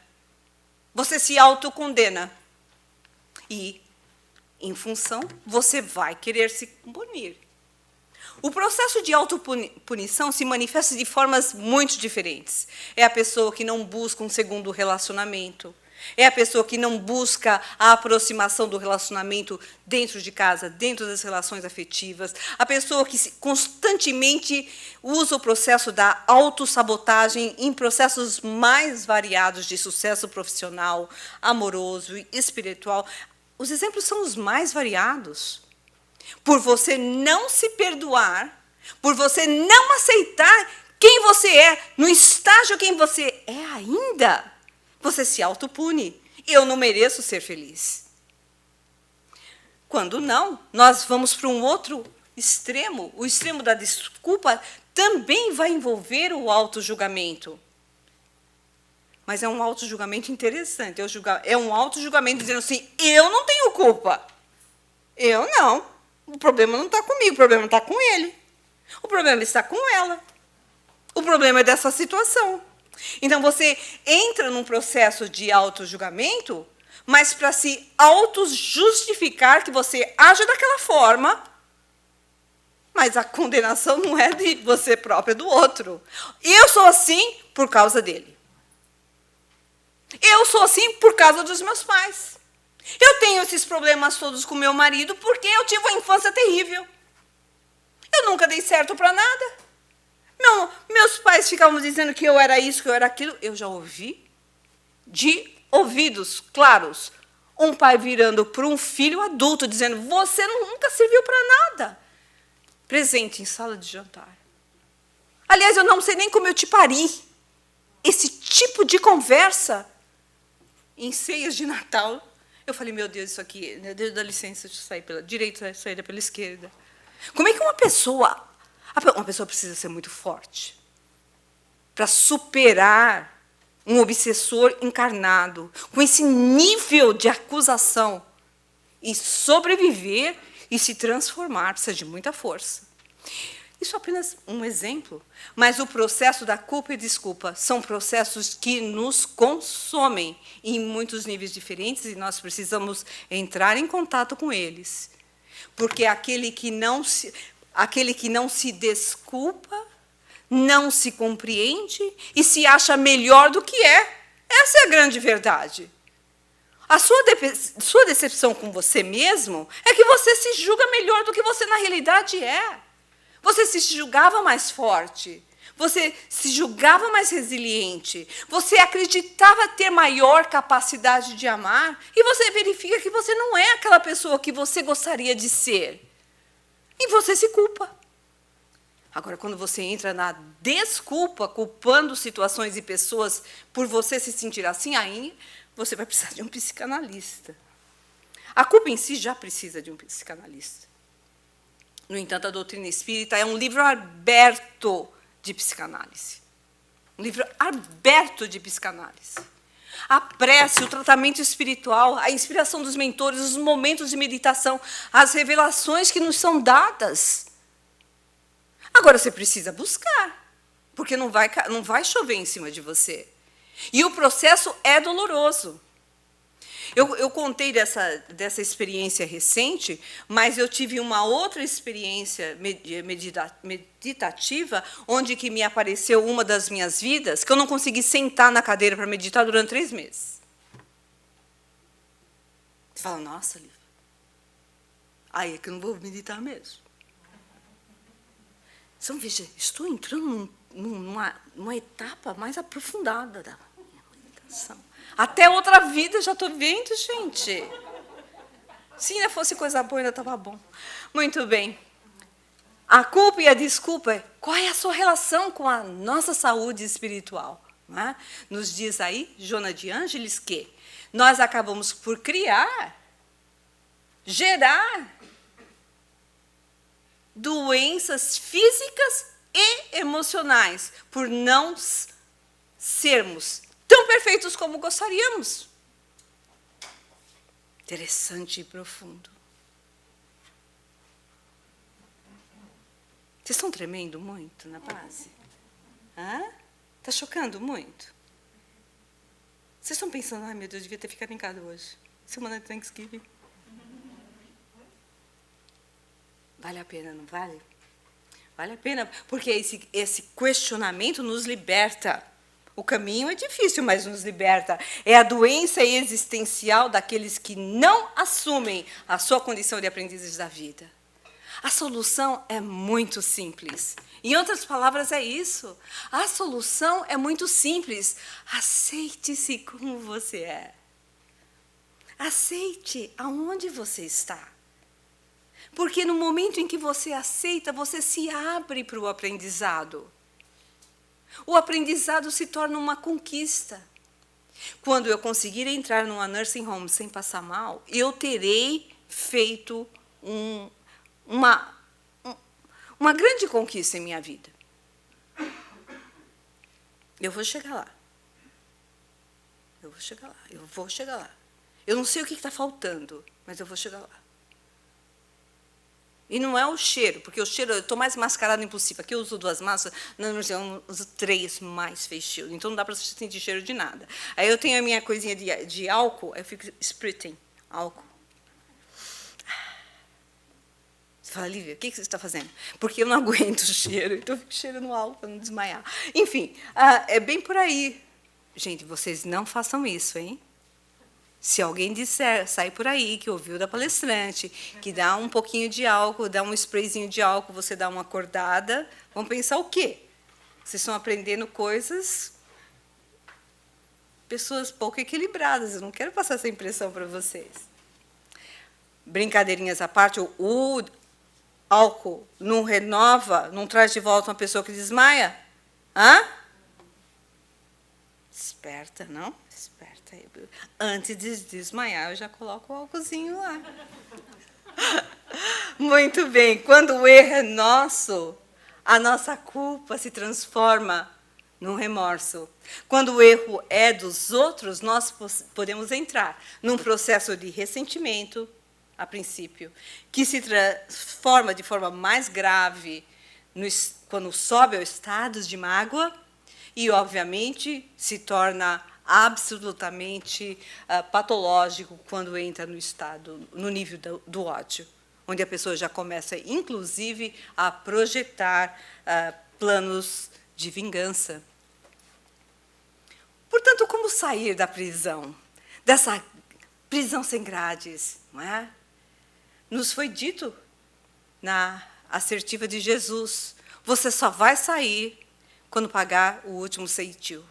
Você se autocondena. E, em função, você vai querer se punir. O processo de autopunição se manifesta de formas muito diferentes. É a pessoa que não busca um segundo relacionamento. É a pessoa que não busca a aproximação do relacionamento dentro de casa, dentro das relações afetivas. A pessoa que constantemente usa o processo da autossabotagem em processos mais variados de sucesso profissional, amoroso e espiritual. Os exemplos são os mais variados. Por você não se perdoar, por você não aceitar quem você é, no estágio quem você é ainda, você se autopune. Eu não mereço ser feliz. Quando não, nós vamos para um outro extremo. O extremo da desculpa também vai envolver o autojulgamento. Mas é um auto-julgamento interessante. É um auto-julgamento dizendo assim, eu não tenho culpa. Eu não. O problema não está comigo, o problema está com ele. O problema está com ela. O problema é dessa situação. Então, você entra num processo de auto-julgamento, mas para se auto-justificar que você age daquela forma, mas a condenação não é de você própria, é do outro. Eu sou assim por causa dele. Eu sou assim por causa dos meus pais. Eu tenho esses problemas todos com meu marido porque eu tive uma infância terrível. Eu nunca dei certo para nada. Meus pais ficavam dizendo que eu era isso, que eu era aquilo. Eu já ouvi de ouvidos claros um pai virando para um filho adulto dizendo, você nunca serviu para nada. Presente em sala de jantar. Aliás, eu não sei nem como eu te pari. Esse tipo de conversa em ceias de Natal. Eu falei, meu Deus, isso aqui, meu Deus, dá licença de sair pela direita, sair pela esquerda. Como é que uma pessoa precisa ser muito forte para superar um obsessor encarnado com esse nível de acusação e sobreviver e se transformar? Precisa de muita força. Isso é apenas um exemplo, mas o processo da culpa e desculpa são processos que nos consomem em muitos níveis diferentes e nós precisamos entrar em contato com eles. Porque aquele que não se desculpa, não se compreende e se acha melhor do que é. Essa é a grande verdade. A sua decepção com você mesmo é que você se julga melhor do que você na realidade é. Você se julgava mais forte, você se julgava mais resiliente, você acreditava ter maior capacidade de amar, e você verifica que você não é aquela pessoa que você gostaria de ser. E você se culpa. Agora, quando você entra na desculpa, culpando situações e pessoas por você se sentir assim, aí você vai precisar de um psicanalista. A culpa em si já precisa de um psicanalista. No entanto, a doutrina espírita é um livro aberto de psicanálise. Um livro aberto de psicanálise. A prece, o tratamento espiritual, a inspiração dos mentores, os momentos de meditação, as revelações que nos são dadas. Agora, você precisa buscar, porque não vai chover em cima de você. E o processo é doloroso. Eu contei dessa experiência recente, mas eu tive uma outra experiência meditativa, onde que me apareceu uma das minhas vidas, que eu não consegui sentar na cadeira para meditar durante 3 meses. Você fala, nossa, Lívia, aí é que eu não vou meditar mesmo. Então, veja, estou entrando numa etapa mais aprofundada da minha meditação. Até outra vida já estou vendo, gente. Se ainda fosse coisa boa, ainda estava bom. Muito bem. A culpa e a desculpa, qual é a sua relação com a nossa saúde espiritual? Não é? Nos diz aí, Joana de Ângeles, que nós acabamos por gerar doenças físicas e emocionais, por não sermos tão perfeitos como gostaríamos. Interessante e profundo. Vocês estão tremendo muito na base? Está chocando muito? Vocês estão pensando, ai meu Deus, eu devia ter ficado em casa hoje. Semana de Thanksgiving. Vale a pena, não vale? Vale a pena, porque esse questionamento nos liberta. O caminho é difícil, mas nos liberta. É a doença existencial daqueles que não assumem a sua condição de aprendizes da vida. A solução é muito simples. Em outras palavras, é isso. A solução é muito simples. Aceite-se como você é. Aceite aonde você está. Porque no momento em que você aceita, você se abre para o aprendizado. O aprendizado se torna uma conquista. Quando eu conseguir entrar numa nursing home sem passar mal, eu terei feito uma grande conquista em minha vida. Eu vou chegar lá. Eu vou chegar lá, eu vou chegar lá. Eu não sei o que está faltando, mas eu vou chegar lá. E não é o cheiro, porque o cheiro, eu estou mais mascarada impossível. Aqui eu uso 2 máscaras, na universidade eu uso 3 mais face shield, então não dá para sentir cheiro de nada. Aí eu tenho a minha coisinha de álcool, eu fico spritting álcool. Você fala, Lívia, o que você está fazendo? Porque eu não aguento o cheiro, então eu fico cheirando álcool para não desmaiar. Enfim, é bem por aí. Gente, vocês não façam isso, hein? Se alguém disser, sai por aí, que ouviu da palestrante, que dá um pouquinho de álcool, dá um sprayzinho de álcool, você dá uma acordada, vão pensar o quê? Vocês estão aprendendo coisas, pessoas pouco equilibradas, eu não quero passar essa impressão para vocês. Brincadeirinhas à parte, o álcool não renova, não traz de volta uma pessoa que desmaia? Hã? Esperta, não? Esperta. Antes de desmaiar, eu já coloco o álcoolzinho lá. Muito bem. Quando o erro é nosso, a nossa culpa se transforma num remorso. Quando o erro é dos outros, nós podemos entrar num processo de ressentimento, a princípio, que se transforma de forma mais grave quando sobe ao estado de mágoa e, obviamente, se torna absolutamente patológico quando entra no nível do ódio, onde a pessoa já começa, inclusive, a projetar planos de vingança. Portanto, como sair da prisão, dessa prisão sem grades, não é? Nos foi dito na assertiva de Jesus, você só vai sair quando pagar o último ceitil.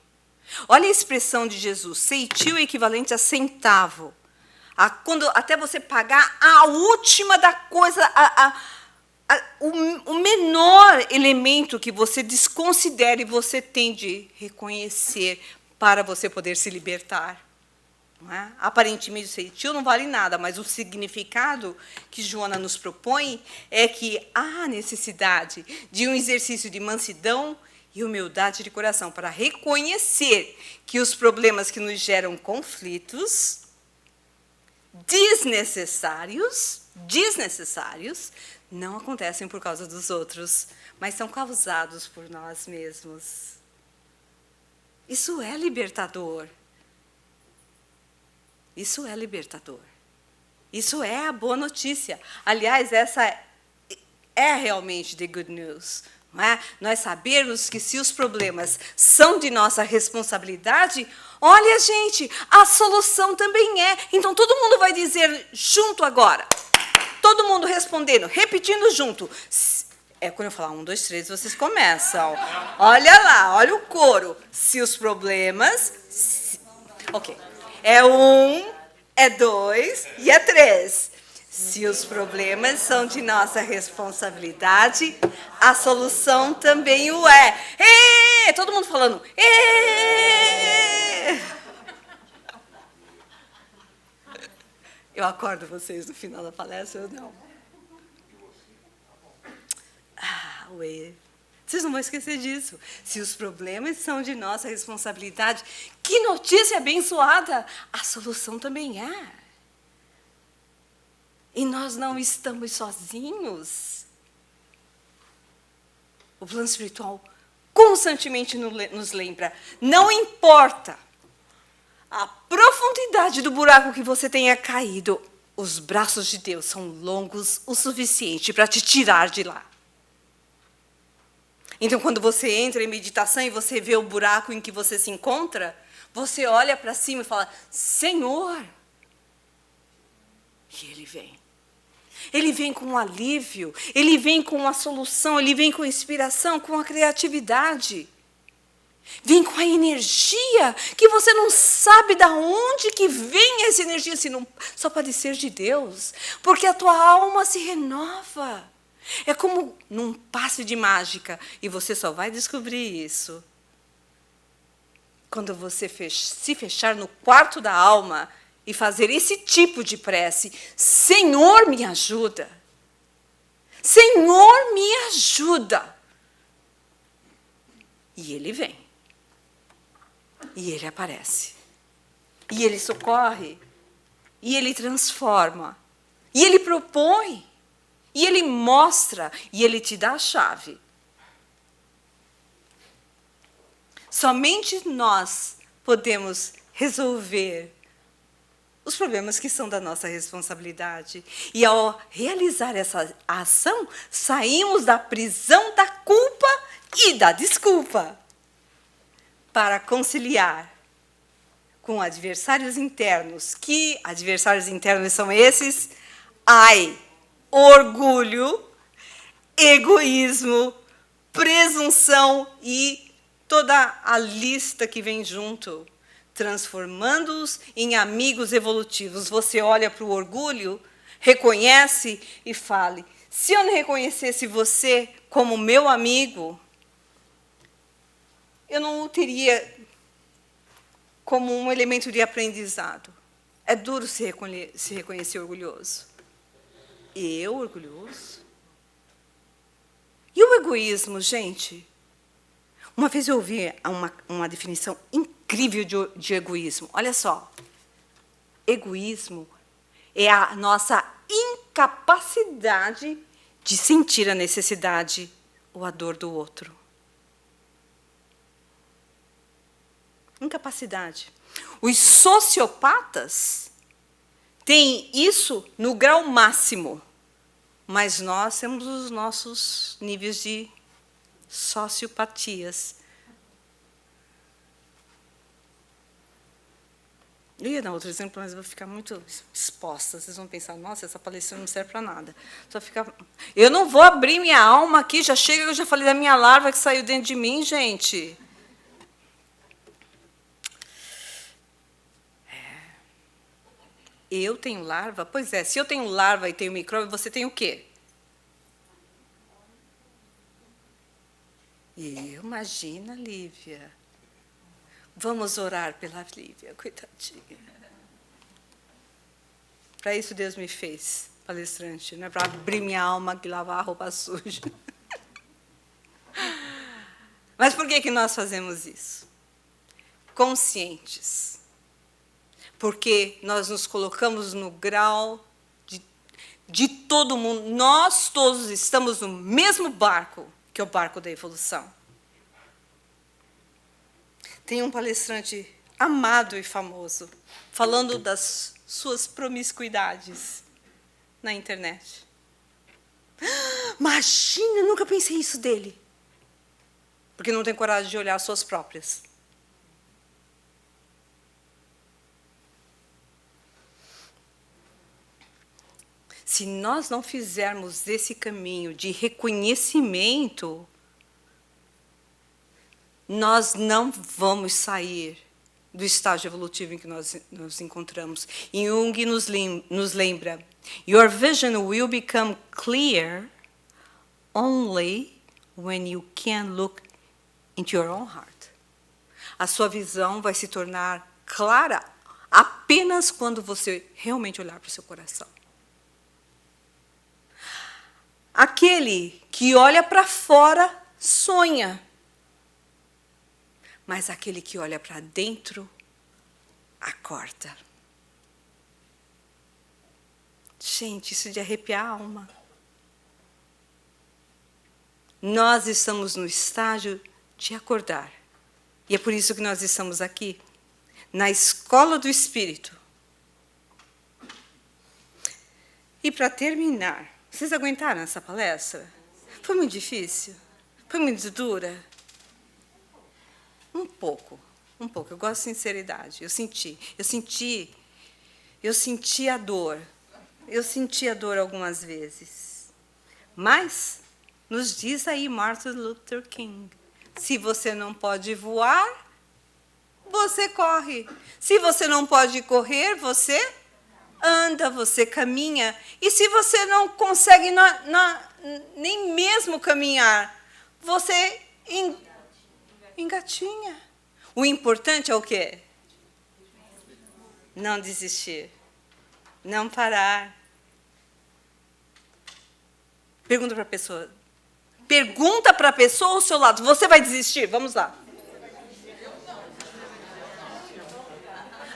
Olha a expressão de Jesus, ceitil é equivalente a centavo. Quando até você pagar a última da coisa, o menor elemento que você desconsidere, você tem de reconhecer para você poder se libertar. Não é? Aparentemente, o ceitil não vale nada, mas o significado que Joana nos propõe é que há necessidade de um exercício de mansidão e humildade de coração para reconhecer que os problemas que nos geram conflitos desnecessários, não acontecem por causa dos outros, mas são causados por nós mesmos. Isso é libertador. Isso é libertador. Isso é a boa notícia. Aliás, essa é realmente the good news. Não é? Nós sabermos que se os problemas são de nossa responsabilidade, olha, gente, a solução também é. Então, todo mundo vai dizer junto agora. Todo mundo respondendo, repetindo junto. Quando eu falar 1, 2, 3, vocês começam. Olha lá, olha o coro. Se os problemas... Ok. É 1, é 2 e é 3. Se os problemas são de nossa responsabilidade, a solução também o é. Ê! Todo mundo falando. Ê! Eu acordo vocês no final da palestra ou não? Ué. Vocês não vão esquecer disso. Se os problemas são de nossa responsabilidade, que notícia abençoada! A solução também é. E nós não estamos sozinhos. O plano espiritual constantemente nos lembra. Não importa a profundidade do buraco que você tenha caído, os braços de Deus são longos o suficiente para te tirar de lá. Então, quando você entra em meditação e você vê o buraco em que você se encontra, você olha para cima e fala, Senhor. E Ele vem. Ele vem com um alívio, Ele vem com uma solução, Ele vem com inspiração, com a criatividade. Vem com a energia que você não sabe de onde que vem essa energia, se não, só pode ser de Deus. Porque a tua alma se renova. É como num passe de mágica, e você só vai descobrir isso quando você se fechar no quarto da alma e fazer esse tipo de prece. Senhor, me ajuda. Senhor, me ajuda. E Ele vem. E Ele aparece. E ele socorre. E ele transforma. E ele propõe. E ele mostra. E ele te dá a chave. Somente nós podemos resolver os problemas que são da nossa responsabilidade. E ao realizar essa ação, saímos da prisão da culpa e da desculpa para conciliar com adversários internos. Que adversários internos são esses? Orgulho, egoísmo, presunção e toda a lista que vem junto, transformando-os em amigos evolutivos. Você olha para o orgulho, reconhece e fale: se eu não reconhecesse você como meu amigo, eu não o teria como um elemento de aprendizado. É duro se reconhecer orgulhoso. Eu, orgulhoso? E o egoísmo, gente? Uma vez eu ouvi uma definição incrível de egoísmo. Olha só. Egoísmo é a nossa incapacidade de sentir a necessidade ou a dor do outro. Incapacidade. Os sociopatas têm isso no grau máximo, mas nós temos os nossos níveis de sociopatias. Eu ia dar outro exemplo, mas eu vou ficar muito exposta. Vocês vão pensar: nossa, essa palestra não serve para nada. Só ficar... Eu não vou abrir minha alma aqui, já chega, eu já falei da minha larva que saiu dentro de mim, gente. Eu tenho larva? Pois é, se eu tenho larva e tenho micróbio, você tem o quê? Imagina, Lívia. Vamos orar pela Lívia, coitadinha. Para isso Deus me fez palestrante, não é para abrir minha alma e lavar a roupa suja. Mas por que nós fazemos isso? Conscientes. Porque nós nos colocamos no grau de todo mundo. Nós todos estamos no mesmo barco, que é o barco da evolução. Tem um palestrante amado e famoso, falando das suas promiscuidades na internet. Imagina, eu nunca pensei isso dele. Porque não tem coragem de olhar as suas próprias. Se nós não fizermos esse caminho de reconhecimento, nós não vamos sair do estágio evolutivo em que nós nos encontramos. E Jung nos lembra: your vision will become clear only when you can look into your own heart. A sua visão vai se tornar clara apenas quando você realmente olhar para o seu coração. Aquele que olha para fora sonha, mas aquele que olha para dentro acorda. Gente, isso de arrepiar a alma. Nós estamos no estágio de acordar. E é por isso que nós estamos aqui, na Escola do Espírito. E para terminar, vocês aguentaram essa palestra? Foi muito difícil? Foi muito dura? Um pouco. Eu gosto de sinceridade. Eu senti a dor. Eu senti a dor algumas vezes. Mas, nos diz aí Martin Luther King, se você não pode voar, você corre. Se você não pode correr, você anda, você caminha. E se você não consegue nem mesmo caminhar, você engatinha. O importante é o quê? Não desistir. Não parar. Pergunta para a pessoa. Pergunta para a pessoa ao seu lado: você vai desistir? Vamos lá.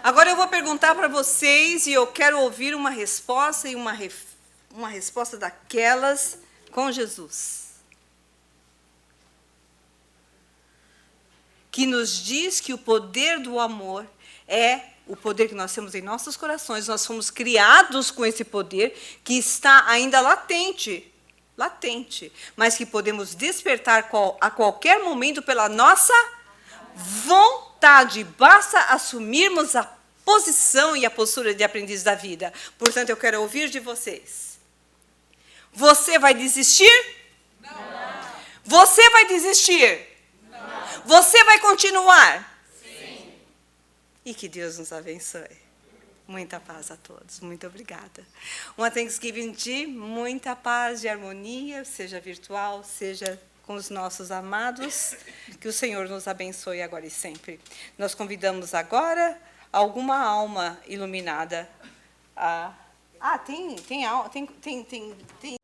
Agora eu vou perguntar para vocês e eu quero ouvir uma resposta e uma resposta daquelas com Jesus. Que nos diz que o poder do amor é o poder que nós temos em nossos corações. Nós fomos criados com esse poder que está ainda latente, mas que podemos despertar a qualquer momento pela nossa vontade. Basta assumirmos a posição e a postura de aprendiz da vida. Portanto, eu quero ouvir de vocês. Você vai desistir? Não. Você vai desistir? Não. Você vai continuar? Sim. E que Deus nos abençoe. Muita paz a todos. Muito obrigada. Uma Thanksgiving de muita paz, de harmonia, seja virtual, seja com os nossos amados. Que o Senhor nos abençoe agora e sempre. Nós convidamos agora alguma alma iluminada. Tem